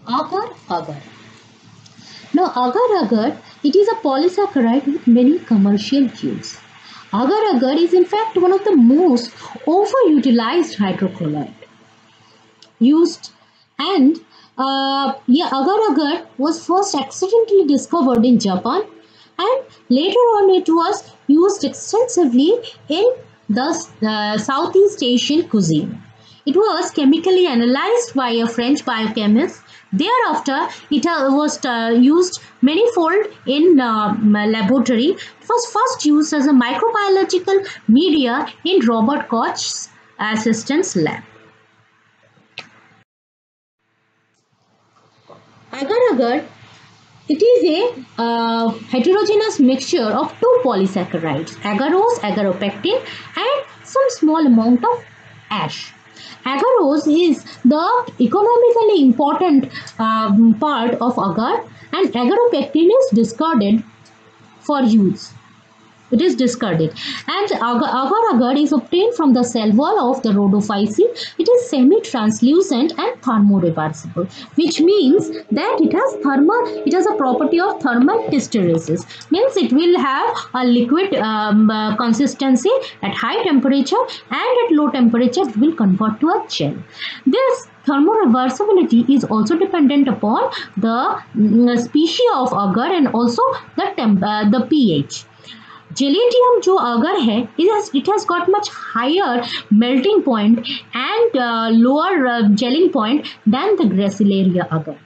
Agar agar. Now, agar-agar, it is a polysaccharide with many commercial use. Agar-agar is in fact one of the most overutilized hydrocolloid used, and yeah, agar-agar was first accidentally discovered in Japan, and later on it was used extensively in the Southeast Asian cuisine. It was chemically analyzed by a French biochemist. Thereafter, it was used manifold in laboratory. It was first used as a microbiological media in Robert Koch's assistant's lab. Agar-agar, it is a heterogeneous mixture of two polysaccharides, agarose, agaropectin, and some small amount of ash. Agarose is the economically important part of agar, and agaropectin is discarded for use. It is discarded, and agar-agar is obtained from the cell wall of the rhodophyceae. It is semi-translucent and thermoreversible, which means that it has a property of thermal hysteresis. Means it will have a liquid consistency at high temperature, and at low temperature it will convert to a gel. This thermoreversibility is also dependent upon the species of agar and also the pH. Gelatium जो agar है, it has got much higher melting point and lower gelling point than the Gracilaria agar.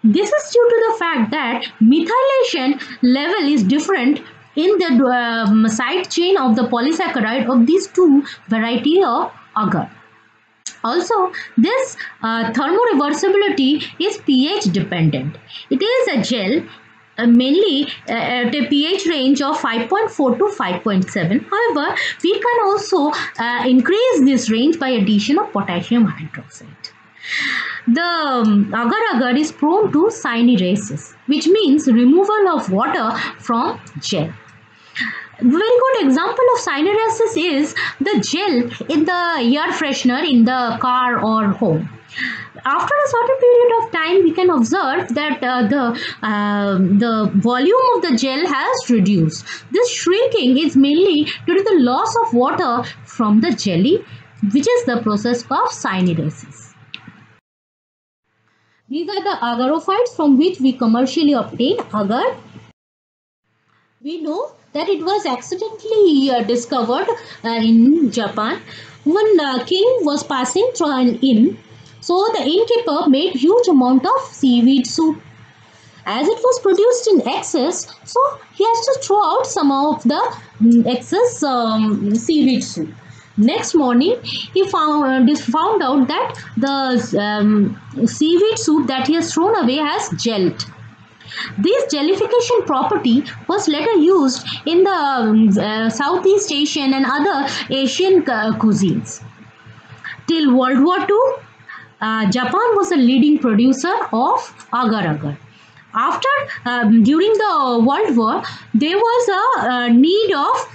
This is due to the fact that methylation level is different in the side chain of the polysaccharide of these two varieties of agar. Also, this thermoreversibility is pH dependent. It is a gel mainly at a pH range of 5.4 to 5.7. However, we can also increase this range by addition of potassium hydroxide. The agar-agar is prone to syneresis, which means removal of water from gel. Very good example of syneresis is the gel in the air freshener in the car or home. After a certain period of time, we can observe that the volume of the gel has reduced. This shrinking is mainly due to the loss of water from the jelly, which is the process of syneresis. These are the agarophytes from which we commercially obtain agar. We know that it was accidentally discovered in Japan. One king was passing through an inn, so the innkeeper made huge amount of seaweed soup. As it was produced in excess, so he has to throw out some of the excess seaweed soup. Next morning, he found out that the seaweed soup that he has thrown away has gelled. This jellification property was later used in the Southeast Asian and other Asian cuisines. Till World War II, Japan was a leading producer of agar-agar. After, during the World War, there was a need of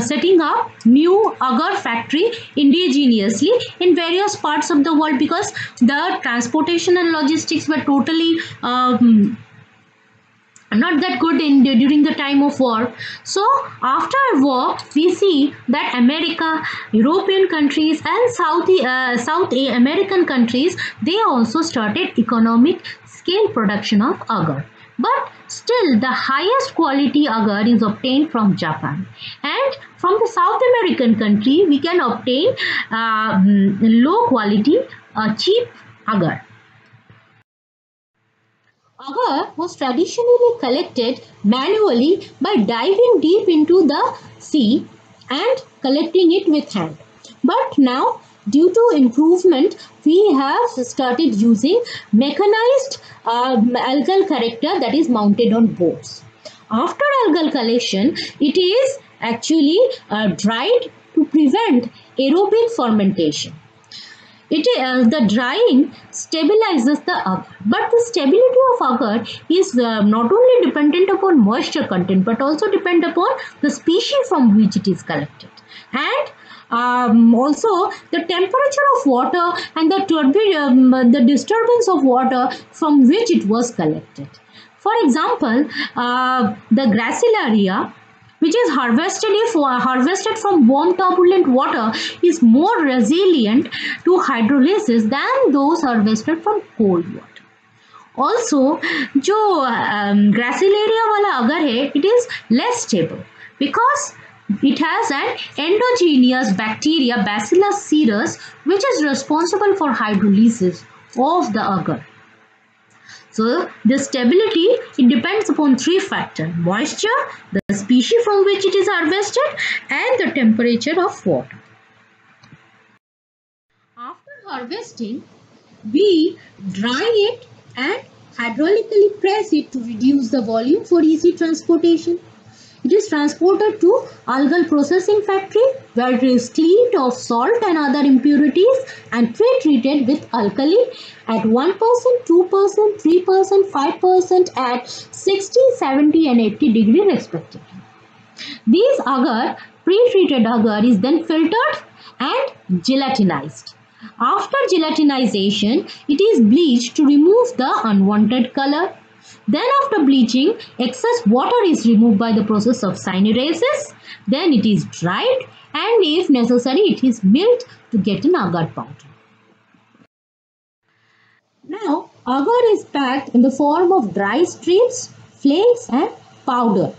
setting up new agar factory indigenously in various parts of the world, because the transportation and logistics were totally not that good during the time of war. So after war, we see that America, European countries and South American countries, they also started economic scale production of agar. But still, the highest quality agar is obtained from Japan, and from the South American country we can obtain low quality cheap agar. Agar was traditionally collected manually by diving deep into the sea and collecting it with hand. But now, due to improvement, we have started using mechanized algal collector that is mounted on boats. After algal collection, it is actually dried to prevent aerobic fermentation. The drying stabilizes the agar, but the stability of agar is not only dependent upon moisture content but also depend upon the species from which it is collected. And Also the temperature of water and the disturbance of water from which it was collected. For example, the Gracilaria, which is harvested from warm turbulent water, is more resilient to hydrolysis than those harvested from cold water. Also जो ग्रासिलेरिया वाला अगर है, it is less stable because it has an endogenous bacteria Bacillus cereus which is responsible for hydrolysis of the agar. So the stability, it depends upon three factors: moisture, the species from which it is harvested, and the temperature of water. After harvesting, we dry it and hydraulically press it to reduce the volume for easy transportation. It is transported to algal processing factory where it is cleaned of salt and other impurities and pre-treated with alkali at 1%, 2%, 3%, 5% at 60, 70 and 80 degree respectively. These agar, pre-treated agar, is then filtered and gelatinized. After gelatinization, it is bleached to remove the unwanted color. Then after bleaching, excess water is removed by the process of syneresis. Then it is dried and if necessary, it is milled to get an agar powder. Now, agar is packed in the form of dry strips, flakes and powder.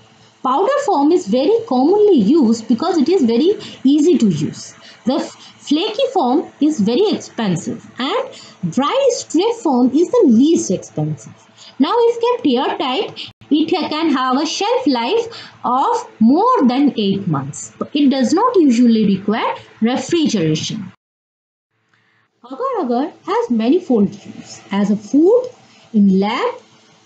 Powder form is very commonly used because it is very easy to use. The flaky form is very expensive and dry strip form is the least expensive. Now, if kept airtight, it can have a shelf life of more than 8 months. It does not usually require refrigeration. Agar has manifold use as a food, in lab,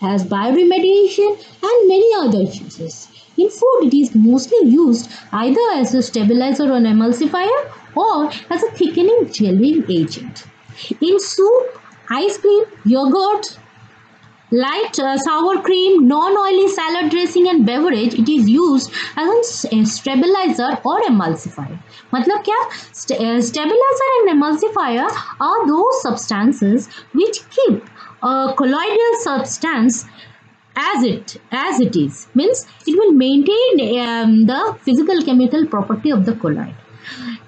as bioremediation and many other uses. In food, it is mostly used either as a stabilizer or emulsifier or as a thickening gelling agent. In soup, ice cream, yogurt, light sour cream, non-oily salad dressing and beverage, it is used as a stabilizer or emulsifier. मतलब क्या? Stabilizer and emulsifier are those substances which keep a colloidal substance as it is, means it will maintain the physical chemical property of the colloid.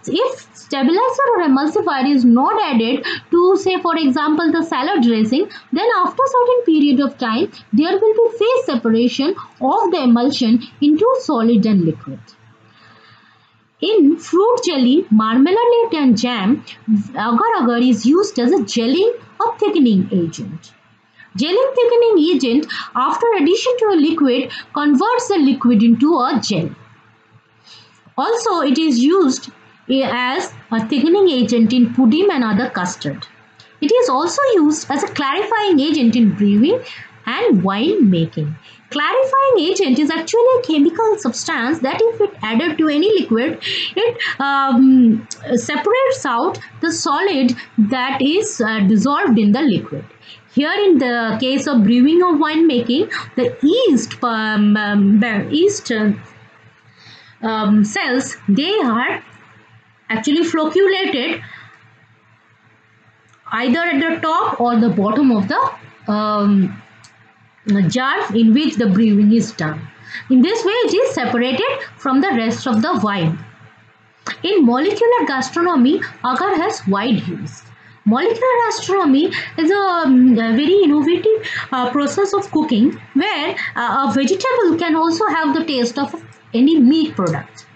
If stabilizer or emulsifier is not added to, say for example, the salad dressing, then after certain period of time there will be phase separation of the emulsion into solid and liquid. In fruit jelly, marmalade and jam, agar is used as a gelling or thickening agent. Gelling thickening agent, after addition to a liquid, converts the liquid into a gel. Also, it is used as a thickening agent in pudding and other custard. It is also used as a clarifying agent in brewing and wine making. Clarifying agent is actually a chemical substance that if it added to any liquid, it separates out the solid that is dissolved in the liquid. Here in the case of brewing or wine making, the yeast cells, they are actually flocculated either at the top or the bottom of the jar in which the brewing is done. In this way, it is separated from the rest of the wine. In molecular gastronomy, agar has wide use. Molecular gastronomy is a very innovative process of cooking where a vegetable can also have the taste of any meat product.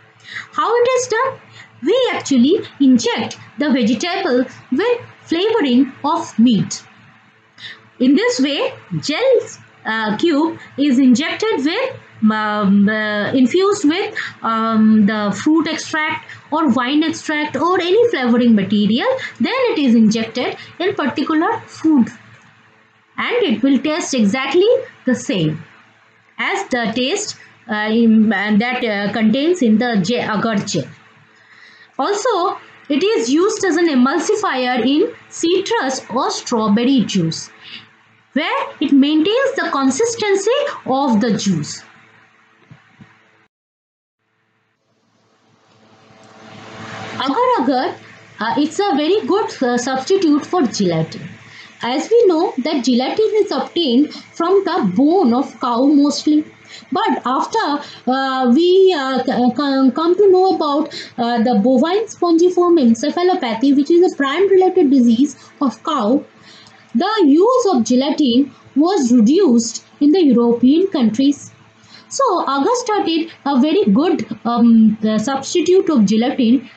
How it is done? We actually inject the vegetable with flavoring of meat. In this way, gel cube is injected with infused with the fruit extract or wine extract or any flavoring material. Then it is injected in particular food and it will taste exactly the same as the taste that contains in the agar gel. Also, it is used as an emulsifier in citrus or strawberry juice, where it maintains the consistency of the juice. Agar-agar, it's a very good substitute for gelatin. As we know that gelatin is obtained from the bone of cow mostly. But after we come to know about the bovine spongiform encephalopathy, which is a prime-related disease of cow, the use of gelatin was reduced in the European countries. So agar started a very good substitute of gelatin,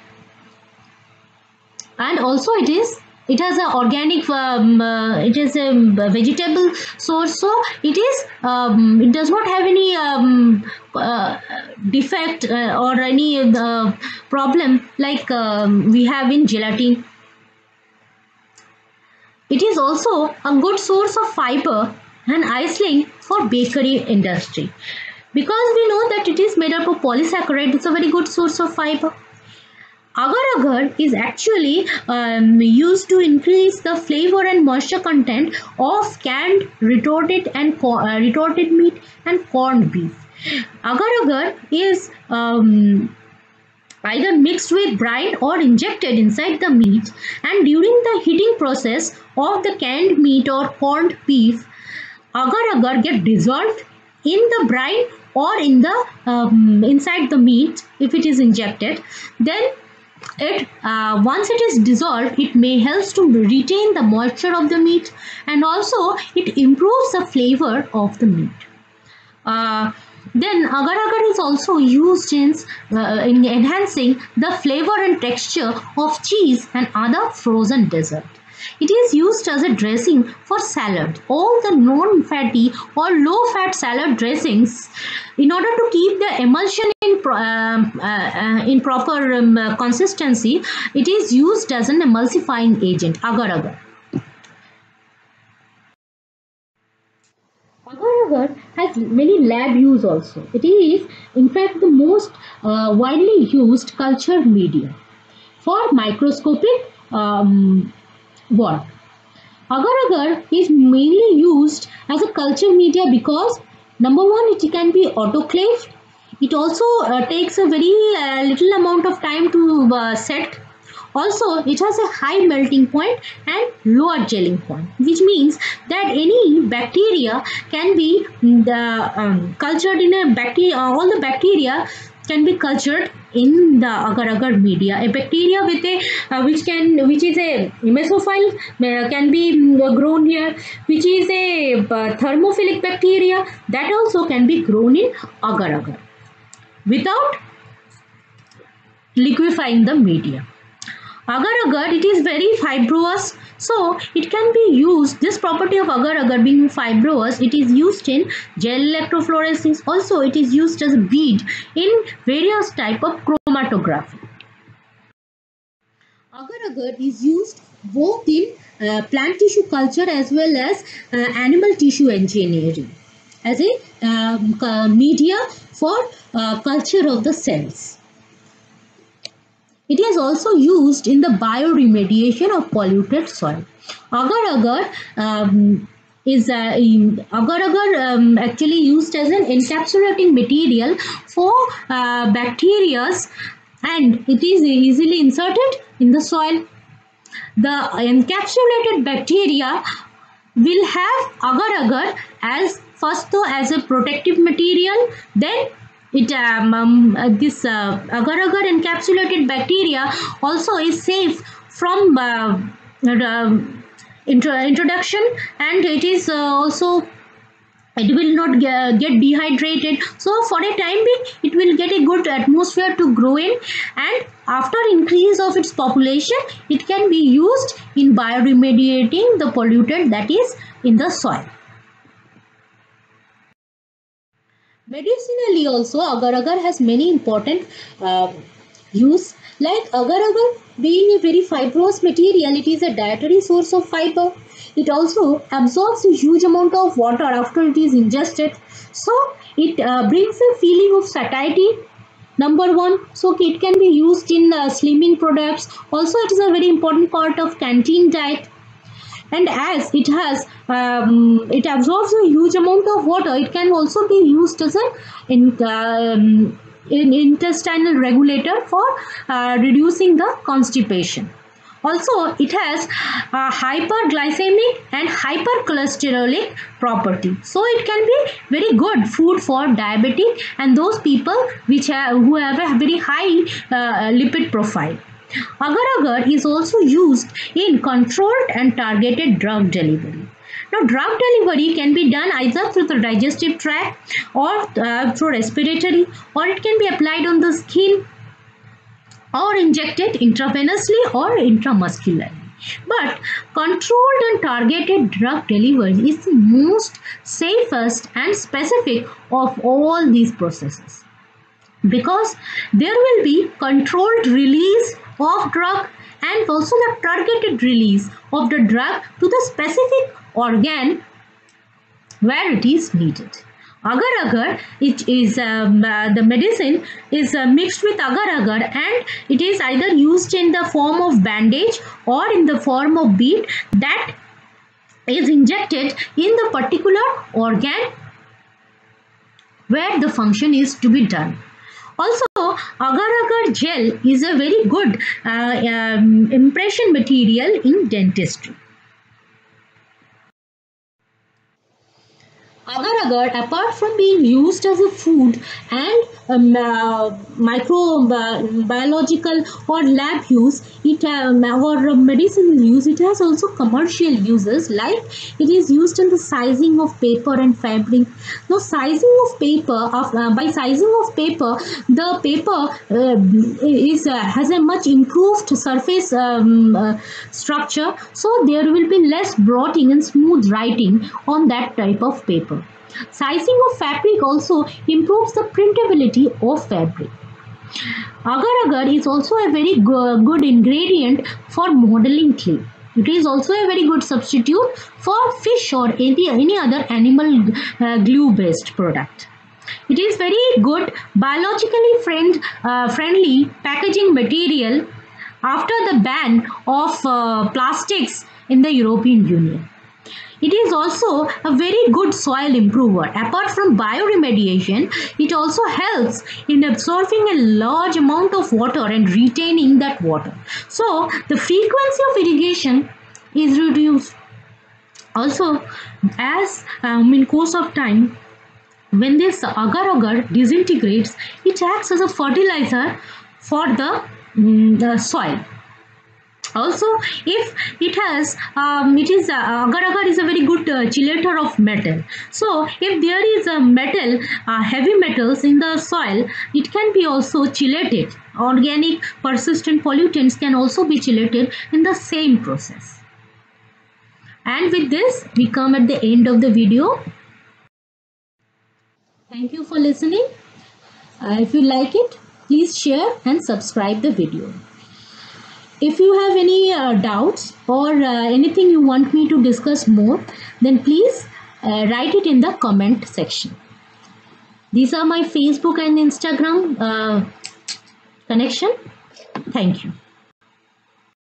and also it has a organic it is a vegetable source, so it does not have any defect or any problem like we have in gelatin. It is also a good source of fiber and iceling for bakery industry, because we know that it is made up of polysaccharide. It's a very good source of fiber. Agar-agar is actually used to increase the flavor and moisture content of canned retorted meat and corned beef. Agar-agar is either mixed with brine or injected inside the meat, and during the heating process of the canned meat or corned beef, agar-agar get dissolved in the brine or in the inside the meat. If it is injected, then once it is dissolved, it may helps to retain the moisture of the meat, and also it improves the flavor of the meat. Then agar-agar is also used in enhancing the flavor and texture of cheese and other frozen dessert. It is used as a dressing for salad. All the non-fatty or low-fat salad dressings, in order to keep the emulsion in proper consistency, it is used as an emulsifying agent, agar-agar. Agar-agar has many lab use also. It is in fact the most widely used culture media for microscopic work. Agar-agar is mainly used as a culture media because number one, it can be autoclaved. It also takes a very little amount of time to set. Also, it has a high melting point and lower gelling point, which means that any bacteria can be cultured in a bacteria. All the bacteria can be cultured in the agar-agar media. A bacteria with a which is a mesophile can be grown here, which is a thermophilic bacteria, that also can be grown in agar-agar without liquefying the media. Agar-agar, it is very fibrous, so it can be used. This property of agar-agar being fibrous, it is used in gel electrophoresis. Also, it is used as a bead in various type of chromatography. Agar-agar is used both in plant tissue culture as well as animal tissue engineering as a media for culture of the cells. It is also used in the bioremediation of polluted soil. Agar-agar is agar-agar actually used as an encapsulating material for bacteria, and it is easily inserted in the soil. The encapsulated bacteria will have agar-agar as first though as a protective material, then this agar-agar encapsulated bacteria also is safe from introduction, and it is also it will not get dehydrated, so for a time being it will get a good atmosphere to grow in, and after increase of its population it can be used in bioremediating the pollutant that is in the soil. Medicinally also, agar-agar has many important use. Like agar-agar being a very fibrous material, it is a dietary source of fiber. It also absorbs a huge amount of water after it is ingested. So it brings a feeling of satiety. Number one, so it can be used in slimming products. Also, it is a very important part of canteen diet. And as it has it absorbs a huge amount of water, it can also be used as a intestinal regulator for reducing the constipation. Also, it has hyperglycemic and hypercholesterolic property. So, it can be very good food for diabetic and those people who have a very high lipid profile. Agar-agar is also used in controlled and targeted drug delivery. Now, drug delivery can be done either through the digestive tract or through respiratory, or it can be applied on the skin or injected intravenously or intramuscularly. But controlled and targeted drug delivery is the most safest and specific of all these processes, because there will be controlled release of drug and also the targeted release of the drug to the specific organ where it is needed. Agar-agar, it is the medicine is mixed with agar-agar, and it is either used in the form of bandage or in the form of bead that is injected in the particular organ where the function is to be done. Also, agar-agar gel is a very good impression material in dentistry. Agar-agar, apart from being used as a food and microbiological or lab use, it or medicinal use, it has also commercial uses, like it is used in the sizing of paper and fabric. Now, sizing of paper, by sizing of paper, the paper has a much improved surface structure, so there will be less blotting and smooth writing on that type of paper. Sizing of fabric also improves the printability of fabric. Agar-agar is also a very good ingredient for modeling clay. It is also a very good substitute for fish or any other animal glue based product. It is very good biologically friendly packaging material after the ban of plastics in the European Union. It is also a very good soil improver. Apart from bioremediation, it also helps in absorbing a large amount of water and retaining that water. So, the frequency of irrigation is reduced. Also, as in course of time, when this agar-agar disintegrates, it acts as a fertilizer for the soil. Also, if it has, agar-agar is a very good chelator of metal. So, if there is a metal, heavy metals in the soil, it can be also chelated. Organic persistent pollutants can also be chelated in the same process. And with this, we come at the end of the video. Thank you for listening. If you like it, please share and subscribe the video. If you have any doubts or anything you want me to discuss more, then please write it in the comment section. These are my Facebook and Instagram connection. Thank you.